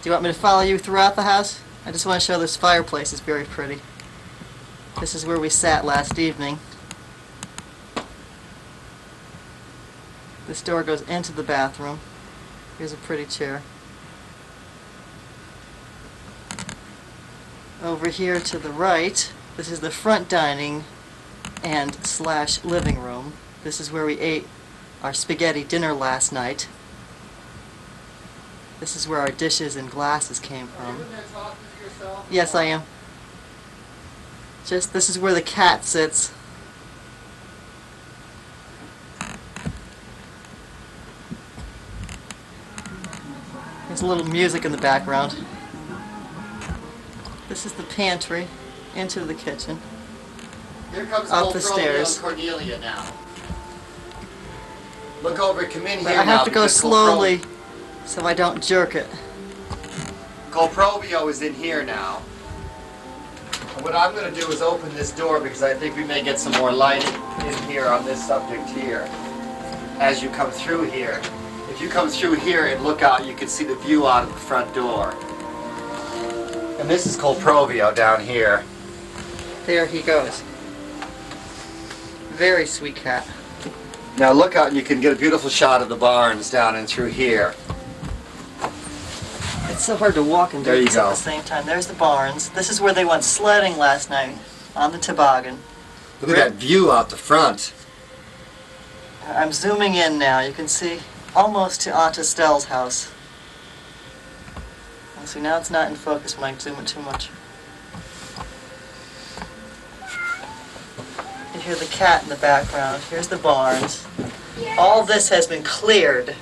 Do you want me to follow you throughout the house? I just want to show this fireplace is very pretty. This is where we sat last evening. This door goes into the bathroom. Here's a pretty chair. Over here to the right, this is the front dining and / living room. This is where we ate our spaghetti dinner last night. This is where our dishes and glasses came from. Are you in there talking to yourself? Yes, I am. This is where the cat sits. There's a little music in the background. This is the pantry, into the kitchen. Here comes Up old the Romeo stairs. and Cornelia now. Look over, come in But here I have now to go because slowly so I don't jerk it. Colprovio is in here now. And what I'm going to do is open this door because I think we may get some more light in here on this subject here. As you come through here. If you come through here and look out, you can see the view out of the front door. And this is Colprovio down here. There he goes. Very sweet cat. Now look out and you can get a beautiful shot of the barns down and through here. It's so hard to walk and do There you this at go. the same time. There's the barns. This is where they went sledding last night on the toboggan. Look at that view out the front. I'm zooming in now. You can see almost to Aunt Estelle's house. And see, now it's not in focus when I zoom it too much. You hear the cat in the background. Here's the barns. All this has been cleared.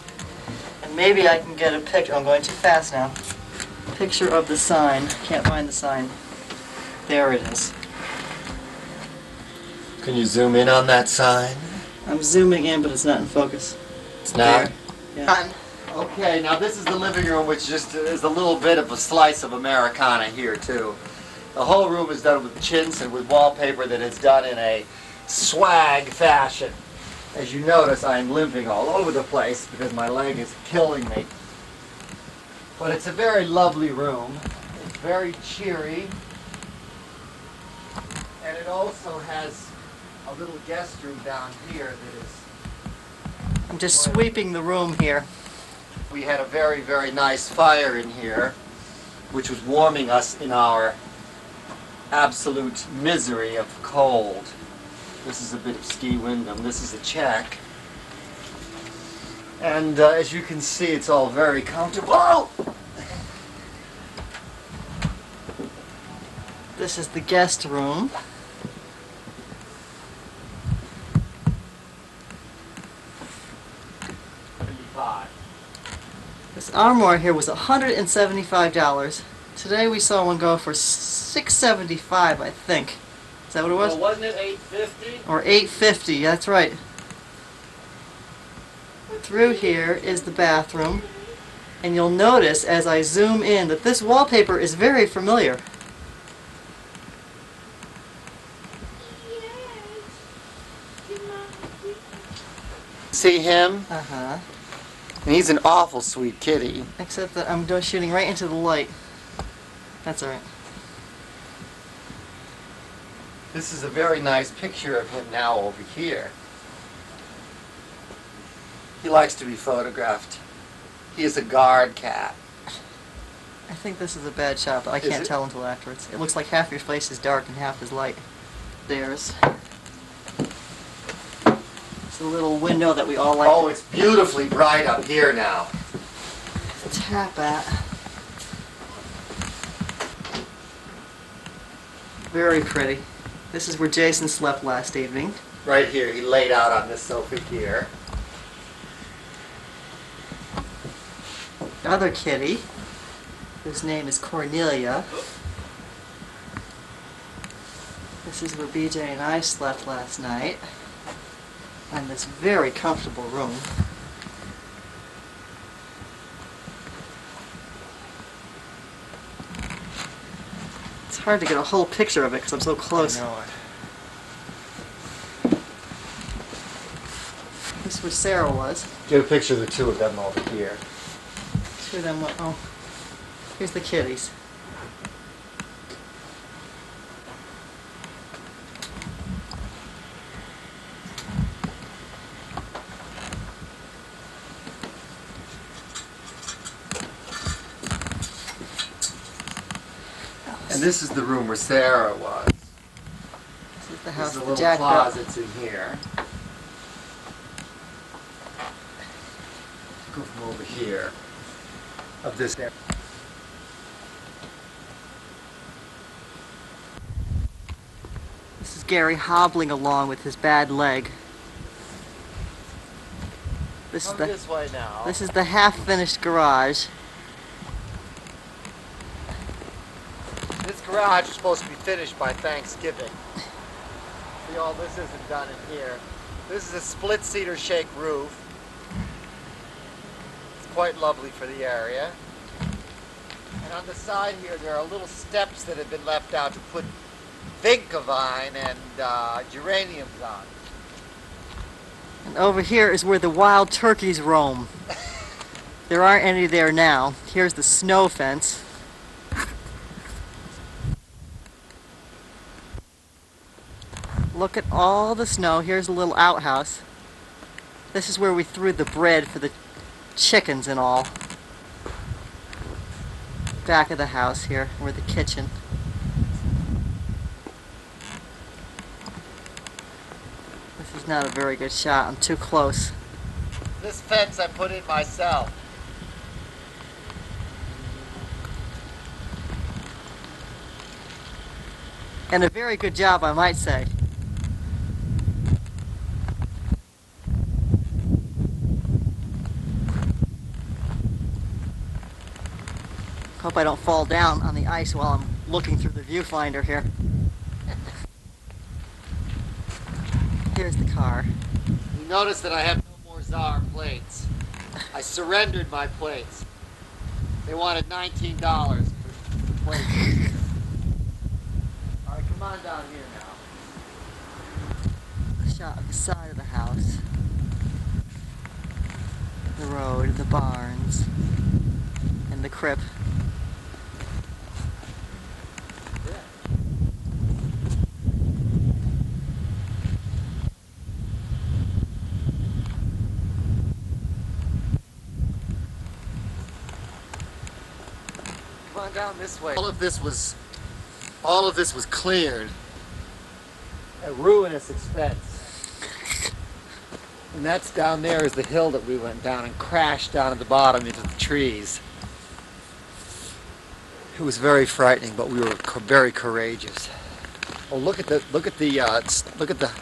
And maybe I can get a picture. I'm going too fast now. Picture of the sign. Can't find the sign. There it is. Can you zoom in on that sign? I'm zooming in, but it's not in focus. It's not. Yeah. Okay, now this is the living room, which just is a little bit of a slice of Americana here too. The whole room is done with chintz and with wallpaper that is done in a swag fashion. As you notice, I am limping all over the place because my leg is killing me. But it's a very lovely room. It's very cheery. And it also has a little guest room down here that is... I'm just sweeping the room here. We had a very, very nice fire in here, which was warming us in our absolute misery of cold. This is a bit of ski Wyndham. This is a check. And as you can see, it's all very comfortable. Oh! This is the guest room. This armoire here was $175. Today we saw one go for $675, I think. Is that what it was? Well, wasn't it $850? Or $850, that's right. Through here is the bathroom. And you'll notice as I zoom in that this wallpaper is very familiar. See him? Uh-huh. And he's an awful sweet kitty. Except that I'm shooting right into the light. That's alright. This is a very nice picture of him now over here. He likes to be photographed. He is a guard cat. I think this is a bad shot, but I can't tell until afterwards. It looks like half your face is dark and half is light. There's. It's a little window that we all like Oh, it's beautifully bright up here now. to tap at. Very pretty. This is where Jason slept last evening. Right here, he laid out on this sofa here. The other kitty, whose name is Cornelia. This is where BJ and I slept last night. In this very comfortable room. It's hard to get a whole picture of it because I'm so close. I know it. This is where Sarah was. Get a picture of the two of them over here. Two of them went, oh. Here's the kitties. And this is the room where Sarah was. This is the house There's a that little Jack built. closets in here. Go from over here. Of this area. This is Gary hobbling along with his bad leg. This is Come this way now. this is the half-finished garage. This garage is supposed to be finished by Thanksgiving. See, all this isn't done in here. This is a split cedar shake roof. It's quite lovely for the area. And on the side here, there are little steps that have been left out to put vinca vine and geraniums on. And over here is where the wild turkeys roam. There aren't any there now. Here's the snow fence. Look at all the snow. Here's a little outhouse. This is where we threw the bread for the chickens and all. Back of the house here, where the kitchen. This is not a very good shot. I'm too close. This fence I put in myself. And a very good job, I might say. Hope I don't fall down on the ice while I'm looking through the viewfinder here. Here's the car. You notice that I have no more Zarr plates. I surrendered my plates. They wanted $19 for the plates. All right, come on down here now. A shot of the side of the house. The road, the barns, and the crib. Come on down this way. All of this was cleared at ruinous expense. And that's down there is the hill that we went down and crashed down at the bottom into the trees. It was very frightening, but we were very courageous. Oh, look at the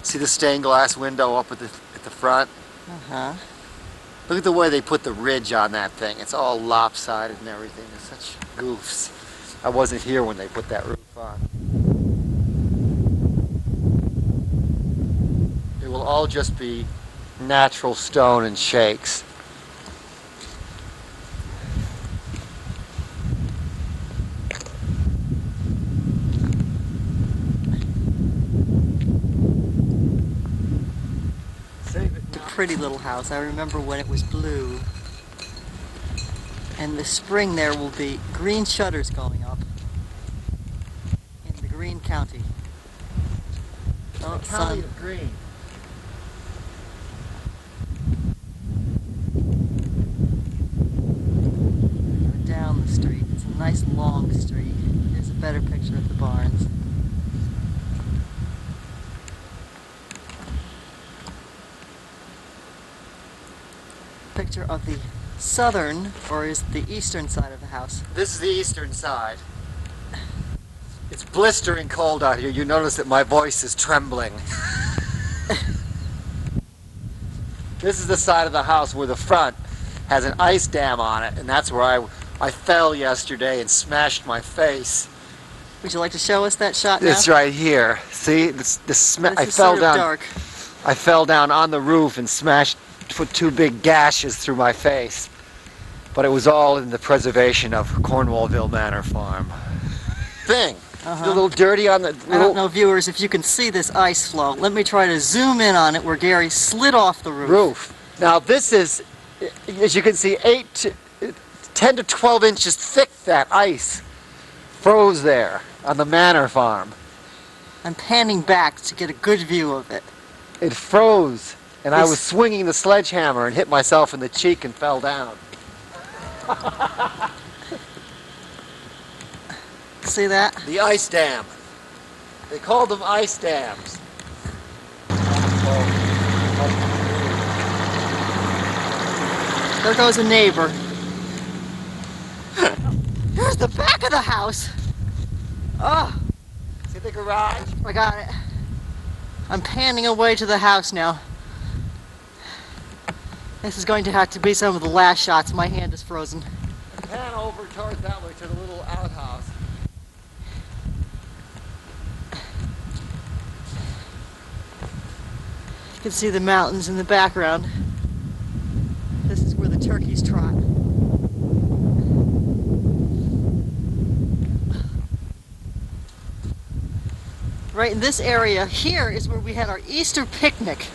see the stained glass window up at the front. Uh-huh. Look at the way they put the ridge on that thing. It's all lopsided and everything. It's such goofs. I wasn't here when they put that roof on. It will all just be natural stone and shakes. It's a pretty little house. I remember when it was blue. And this spring there will be green shutters going up in the green county. Oh, sun. of green. Down the street. It's a nice long street. Here's a better picture of the barns. Picture of the southern, or is the eastern side of the house. This is the eastern side. It's blistering cold out here. You notice that my voice is trembling. This is the side of the house where the front has an ice dam on it, and that's where I fell yesterday and smashed my face. Would you like to show us that shot now? It's right here. See, I This fell is sort of down. dark. I fell down on the roof and put two big gashes through my face. But it was all in the preservation of Cornwallville Manor Farm. Thing. Uh-huh. A little dirty on the I don't know, viewers, if you can see this ice flow. Let me try to zoom in on it where Gary slid off the roof. roof. Now this is, as you can see, 10 to 12 inches thick, that ice froze there on the manor farm. I'm panning back to get a good view of it. It froze, and I This- was swinging the sledgehammer and hit myself in the cheek and fell down. See that? The ice dam. They called them ice dams. There goes a neighbor. Here's the back of the house. Oh, See the garage? I got it. I'm panning away to the house now. This is going to have to be some of the last shots. My hand is frozen. Pan over towards that way to the little outhouse. You can see the mountains in the background. This is where the turkeys trot. Right in this area here is where we had our Easter picnic.